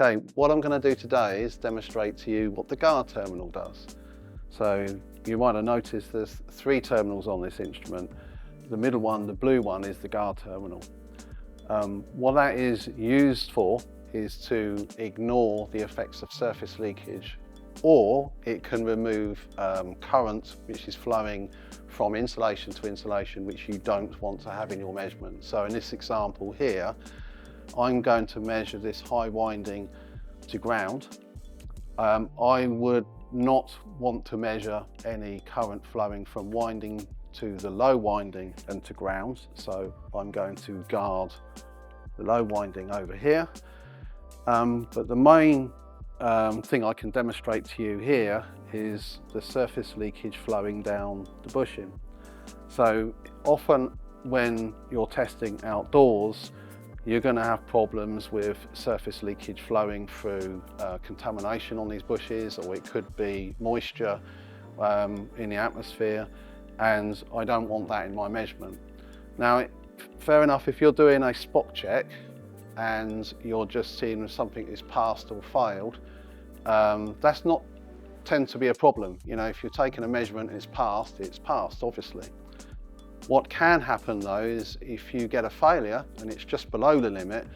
Okay, what I'm going to do today is demonstrate to you what the guard terminal does. So you might have noticed there's 3 terminals on this instrument. The middle one, the blue one, is the guard terminal. What that is used for is to ignore the effects of surface leakage, or it can remove current which is flowing from insulation to insulation which you don't want to have in your measurement. So in this example here, I'm going to measure this high winding to ground. I would not want to measure any current flowing from winding to the low winding and to ground, so I'm going to guard the low winding over here. But the main thing I can demonstrate to you here is the surface leakage flowing down the bushing. So often when you're testing outdoors, you're going to have problems with surface leakage flowing through contamination on these bushes, or it could be moisture in the atmosphere, and I don't want that in my measurement. Now, fair enough, if you're doing a spot check and you're just seeing if something is passed or failed, that's not tend to be a problem. You know, if you're taking a measurement and it's passed, obviously. What can happen though is if you get a failure and it's just below the limit,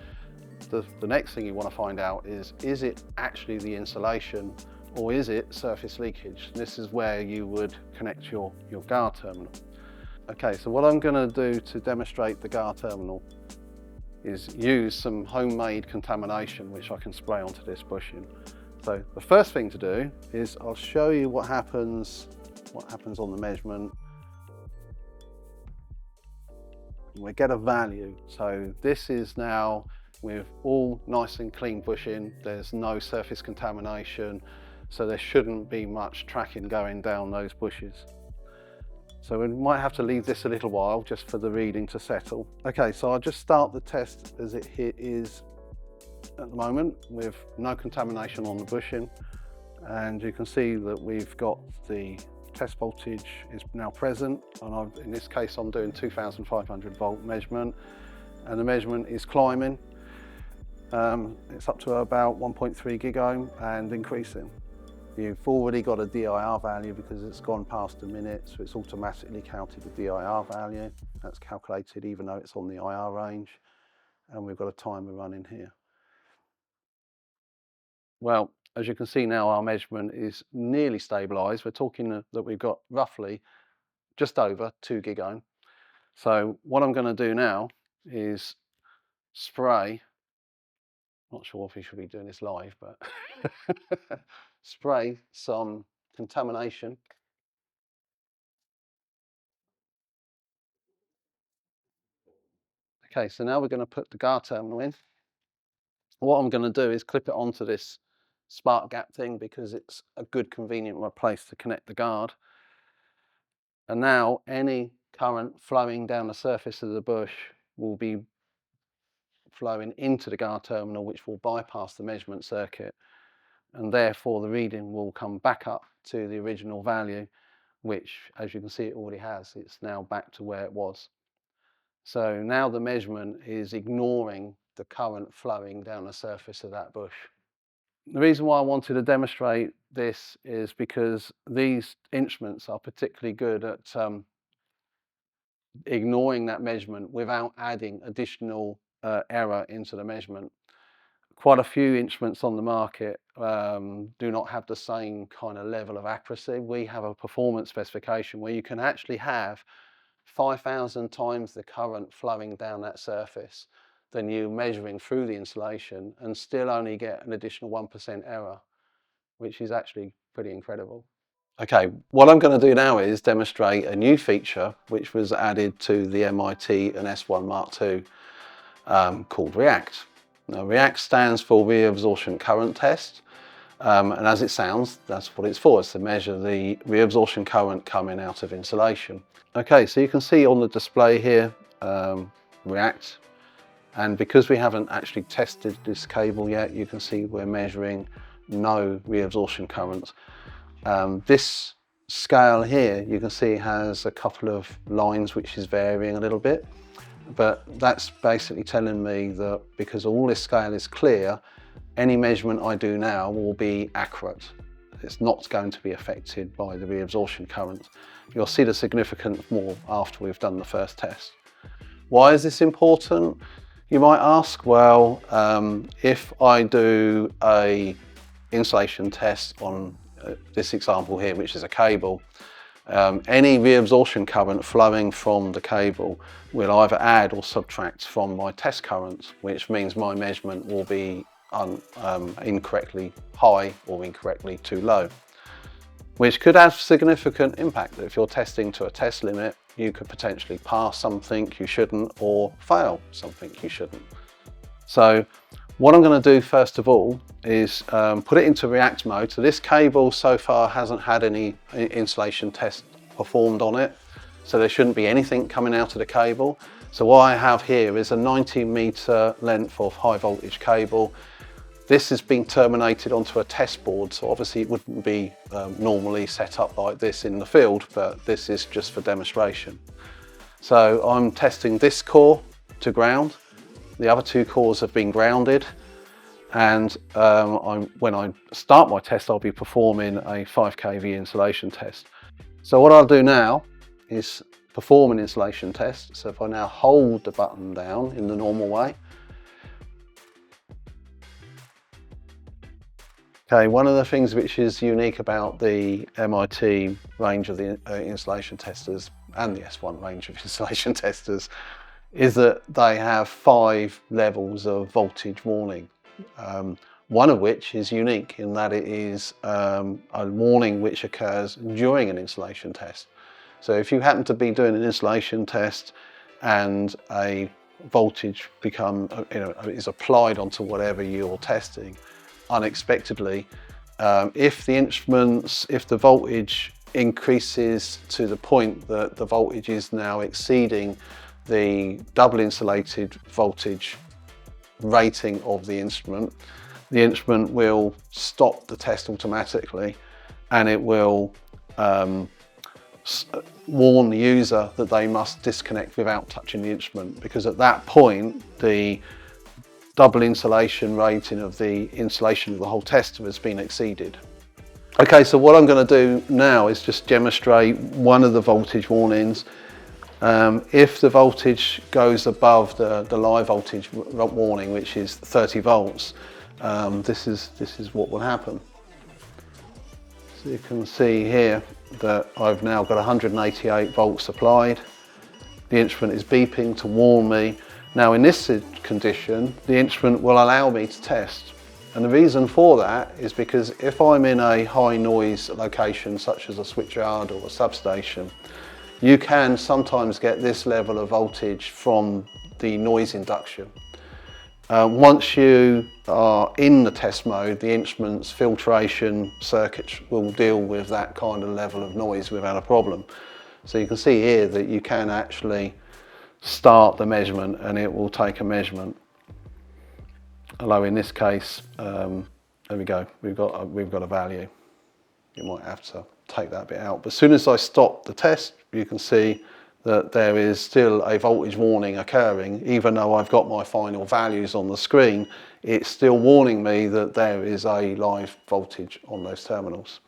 the next thing you want to find out is it actually the insulation or is it surface leakage? And this is where you would connect your guard terminal. Okay, so what I'm going to do to demonstrate the guard terminal is use some homemade contamination which I can spray onto this bushing. So the first thing to do is I'll show you what happens on the measurement. We get a value. So this is now with all nice and clean bushing. There's no surface contamination, so there shouldn't be much tracking going down those bushes. So we might have to leave this a little while just for the reading to settle. Okay, so I'll just start the test as it is at the moment with no contamination on the bushing, and you can see that we've got the test voltage is now present, and in this case I'm doing 2500 volt measurement, and the measurement is climbing. It's up to about 1.3 gigohm and increasing. You've already got a DIR value because it's gone past a minute, so it's automatically counted the DIR value. That's calculated even though it's on the IR range, and we've got a timer running here. Well, as you can see now, our measurement is nearly stabilised. We're talking that we've got roughly just over 2 gigohm. So what I'm going to do now is spray, not sure if we should be doing this live, but spray some contamination. Okay, so now we're going to put the guard terminal in. What I'm going to do is clip it onto this spark gap thing because it's a good convenient place to connect the guard. And now any current flowing down the surface of the bush will be flowing into the guard terminal, which will bypass the measurement circuit, and therefore the reading will come back up to the original value, which, as you can see, it already has. It's now back to where it was. So now the measurement is ignoring the current flowing down the surface of that bush. The reason why I wanted to demonstrate this is because these instruments are particularly good at ignoring that measurement without adding additional error into the measurement. Quite a few instruments on the market do not have the same kind of level of accuracy. We have a performance specification where you can actually have 5,000 times the current flowing down that surface than you measuring through the insulation and still only get an additional 1% error, which is actually pretty incredible. Okay, what I'm going to do now is demonstrate a new feature which was added to the MIT and S1 Mark II called REACT. Now, REACT stands for reabsorption current test, and as it sounds, that's what it's for. It's to measure the reabsorption current coming out of insulation. Okay, so you can see on the display here REACT, and because we haven't actually tested this cable yet, you can see we're measuring no reabsorption currents. This scale here, you can see, has a couple of lines which is varying a little bit, but that's basically telling me that because all this scale is clear, any measurement I do now will be accurate. It's not going to be affected by the reabsorption current. You'll see the significance more after we've done the first test. Why is this important? You might ask, well, if I do a insulation test on this example here, which is a cable, any reabsorption current flowing from the cable will either add or subtract from my test current, which means my measurement will be incorrectly high or incorrectly too low, which could have significant impact. If you're testing to a test limit, you could potentially pass something you shouldn't or fail something you shouldn't. So what I'm going to do first of all is put it into react mode. So this cable so far hasn't had any insulation test performed on it, so there shouldn't be anything coming out of the cable. So what I have here is a 90-meter length of high voltage cable. This has been terminated onto a test board, so obviously it wouldn't be normally set up like this in the field, but this is just for demonstration. So I'm testing this core to ground. The other two cores have been grounded, and when I start my test, I'll be performing a 5 kV insulation test. So what I'll do now is perform an insulation test. So if I now hold the button down in the normal way. Okay, one of the things which is unique about the MIT range of the insulation testers and the S1 range of insulation testers is that they have 5 levels of voltage warning. One of which is unique in that it is a warning which occurs during an insulation test. So if you happen to be doing an insulation test and a voltage is applied onto whatever you're testing unexpectedly, if the voltage increases to the point that the voltage is now exceeding the double insulated voltage rating of the instrument will stop the test automatically, and it will warn the user that they must disconnect without touching the instrument, because at that point the double insulation rating of the insulation of the whole tester has been exceeded. Okay, so what I'm going to do now is just demonstrate one of the voltage warnings. If the voltage goes above the live voltage warning, which is 30 volts, this is what will happen. So you can see here that I've now got 188 volts applied. The instrument is beeping to warn me. Now in this condition, the instrument will allow me to test. And the reason for that is because if I'm in a high noise location such as a switchyard or a substation, you can sometimes get this level of voltage from the noise induction. Once you are in the test mode, the instrument's filtration circuits will deal with that kind of level of noise without a problem. So you can see here that you can actually start the measurement and it will take a measurement. Although in this case, there we go, we've got a value. You might have to take that bit out. But as soon as I stop the test, you can see that there is still a voltage warning occurring. Even though I've got my final values on the screen, it's still warning me that there is a live voltage on those terminals.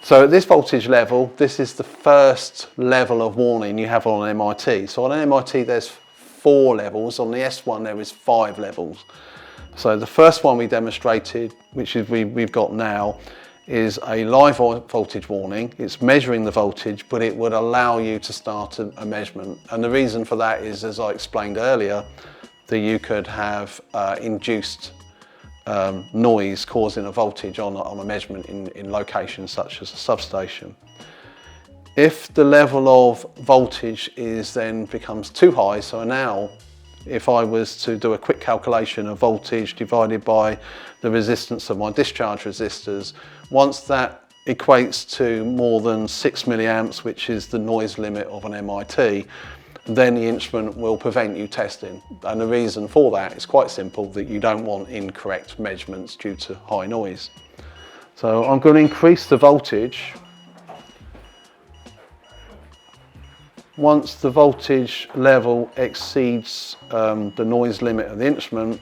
So at this voltage level, this is the first level of warning you have on an MIT. So on an MIT there's 4 levels, on the S1 there is 5 levels. So the first one we demonstrated, which is we've got now, is a live voltage warning. It's measuring the voltage, but it would allow you to start a measurement. And the reason for that is, as I explained earlier, that you could have induced noise causing a voltage on a measurement in locations such as a substation. If the level of voltage then becomes too high, so now if I was to do a quick calculation of voltage divided by the resistance of my discharge resistors, once that equates to more than 6 milliamps, which is the noise limit of an MIT, then the instrument will prevent you testing. And the reason for that is quite simple, that you don't want incorrect measurements due to high noise. So I'm going to increase the voltage. Once the voltage level exceeds the noise limit of the instrument,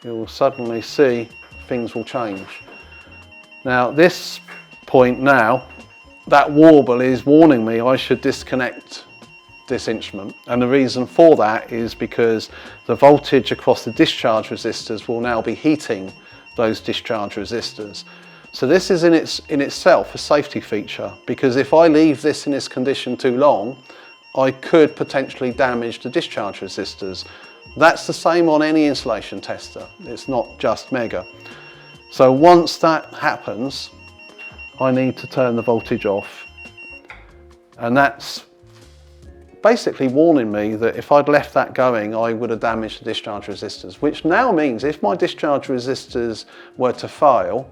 you'll suddenly see things will change. Now this point now, that warble is warning me I should disconnect this instrument, and the reason for that is because the voltage across the discharge resistors will now be heating those discharge resistors. So this is in itself a safety feature, because if I leave this in this condition too long, I could potentially damage the discharge resistors. That's the same on any insulation tester, it's not just Megger. So once that happens, I need to turn the voltage off, and that's basically warning me that if I'd left that going, I would have damaged the discharge resistors, which now means if my discharge resistors were to fail,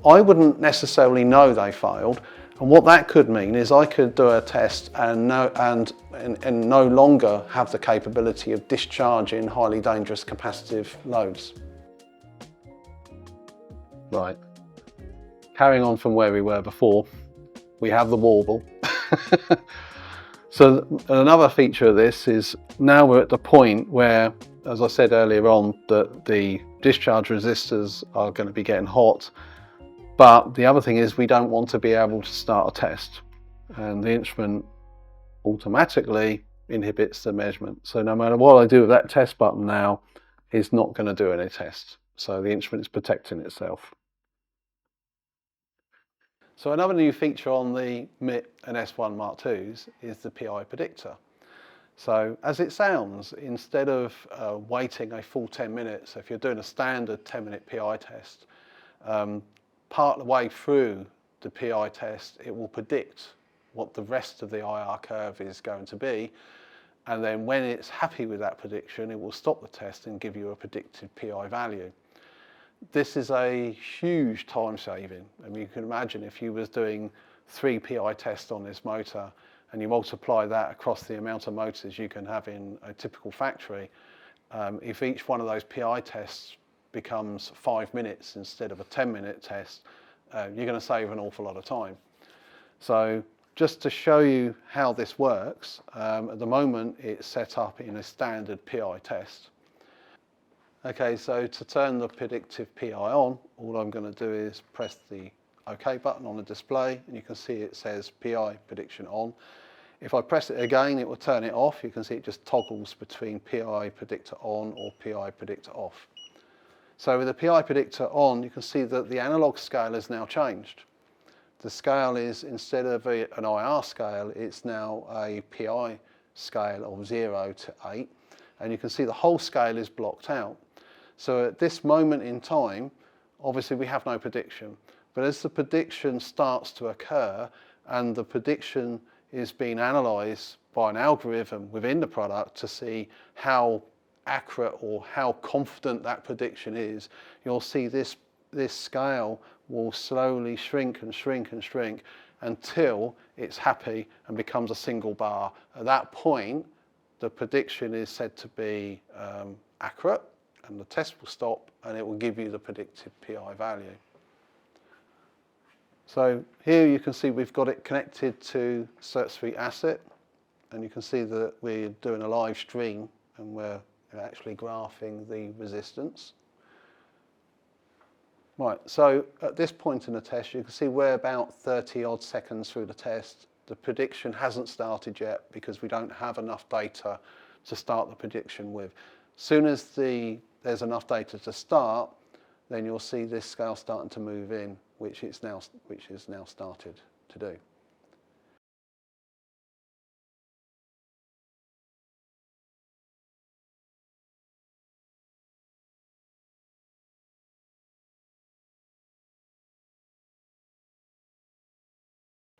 I wouldn't necessarily know they failed. And what that could mean is I could do a test and no longer have the capability of discharging highly dangerous capacitive loads. Right, carrying on from where we were before, we have the warble. So another feature of this is now we're at the point where, as I said earlier on, that the discharge resistors are going to be getting hot. But the other thing is we don't want to be able to start a test, and the instrument automatically inhibits the measurement. So no matter what I do with that test button now, it's not going to do any tests. So the instrument is protecting itself. So another new feature on the MIT and S1 Mark IIs is the PI predictor. So as it sounds, instead of waiting a full 10 minutes, so if you're doing a standard 10-minute PI test, part of the way through the PI test, it will predict what the rest of the IR curve is going to be. And then when it's happy with that prediction, it will stop the test and give you a predicted PI value. This is a huge time saving. I mean, you can imagine if you was doing 3 PI tests on this motor and you multiply that across the amount of motors you can have in a typical factory, if each one of those PI tests becomes 5 minutes instead of a 10-minute test, you're going to save an awful lot of time. So just to show you how this works, at the moment it's set up in a standard PI test. Okay, so to turn the predictive PI on, all I'm going to do is press the OK button on the display, and you can see it says PI prediction on. If I press it again, it will turn it off. You can see it just toggles between PI predictor on or PI predictor off. So with the PI predictor on, you can see that the analog scale has now changed. The scale is, instead of an IR scale, it's now a PI scale of 0 to 8. And you can see the whole scale is blocked out. So at this moment in time, obviously we have no prediction. But as the prediction starts to occur and the prediction is being analysed by an algorithm within the product to see how accurate or how confident that prediction is, you'll see this scale will slowly shrink and shrink and shrink until it's happy and becomes a single bar. At that point, the prediction is said to be accurate, and the test will stop and it will give you the predicted PI value. So here you can see we've got it connected to CertSuite Asset, and you can see that we're doing a live stream and we're actually graphing the resistance. Right, so at this point in the test, you can see we're about 30 odd seconds through the test. The prediction hasn't started yet because we don't have enough data to start the prediction with. As soon as there's enough data to start, then you'll see this scale starting to move in, which is now started to do.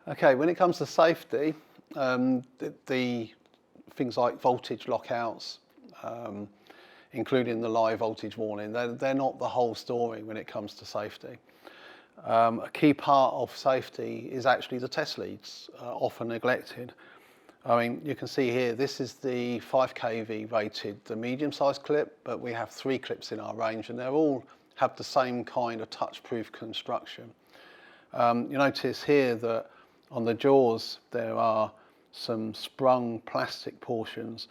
Okay, when it comes to safety, the things like voltage lockouts, including the live voltage warning, they're not the whole story when it comes to safety. A key part of safety is actually the test leads, often neglected. I mean, you can see here, this is the 5 kV rated, the medium-sized clip, but we have 3 clips in our range, and they all have the same kind of touch-proof construction. You notice here that on the jaws there are some sprung plastic portions.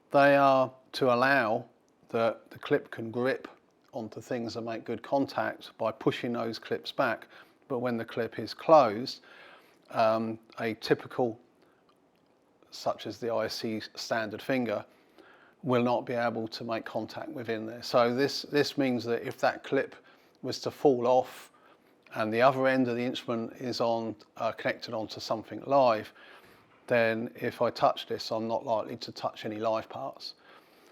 They are to allow that the clip can grip onto things and make good contact by pushing those clips back. But when the clip is closed, a typical, such as the ISC standard finger, will not be able to make contact within there. So this means that if that clip was to fall off and the other end of the instrument is connected onto something live, then if I touch this, I'm not likely to touch any live parts.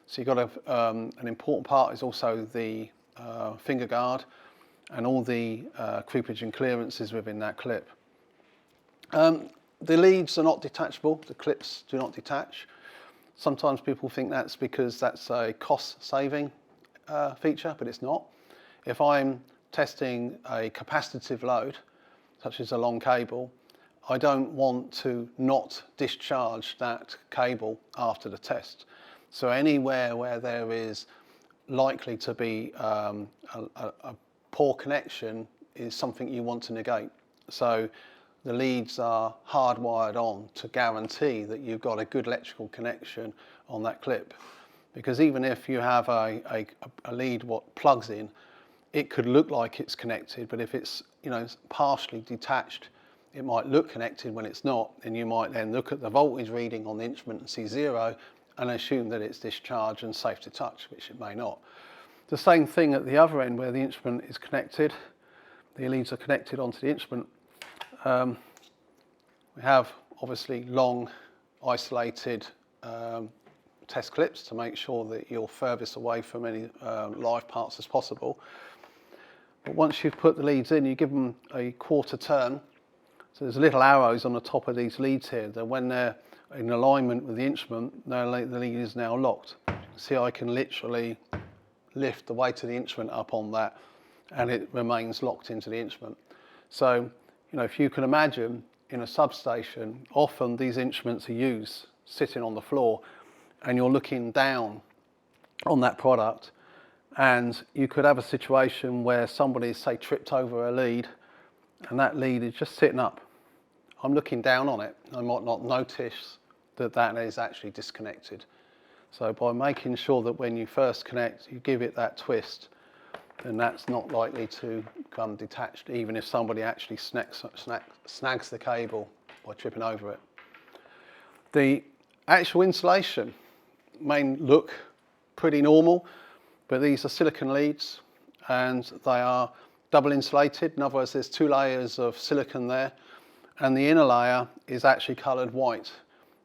So you've got an important part is also the finger guard and all the creepage and clearances within that clip. The leads are not detachable, the clips do not detach. Sometimes people think that's because that's a cost saving feature, but it's not. If I'm testing a capacitive load, such as a long cable, I don't want to not discharge that cable after the test. So anywhere where there is likely to be a poor connection is something you want to negate. So the leads are hardwired on to guarantee that you've got a good electrical connection on that clip. Because even if you have a lead what plugs in, it could look like it's connected, but if it's partially detached, it might look connected when it's not, and you might then look at the voltage reading on the instrument and see 0 and assume that it's discharged and safe to touch, which it may not. The same thing at the other end where the instrument is connected, the leads are connected onto the instrument. We have obviously long isolated test clips to make sure that you're furthest away from any live parts as possible. But once you've put the leads in, you give them a quarter turn. So there's little arrows on the top of these leads here that when they're in alignment with the instrument, the lead is now locked. You can see I can literally lift the weight of the instrument up on that and it remains locked into the instrument. So, if you can imagine in a substation, often these instruments are used sitting on the floor and you're looking down on that product, and you could have a situation where somebody's, say, tripped over a lead and that lead is just sitting up. I'm looking down on it. I might not notice that that is actually disconnected. So by making sure that when you first connect, you give it that twist, then that's not likely to become detached, even if somebody actually snags the cable by tripping over it. The actual insulation may look pretty normal, but these are silicon leads and they are double insulated. In other words, there's 2 layers of silicon there, and the inner layer is actually coloured white.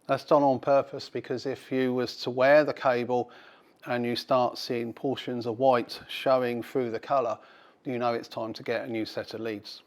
That's done on purpose because if you was to wear the cable and you start seeing portions of white showing through the colour, you know it's time to get a new set of leads.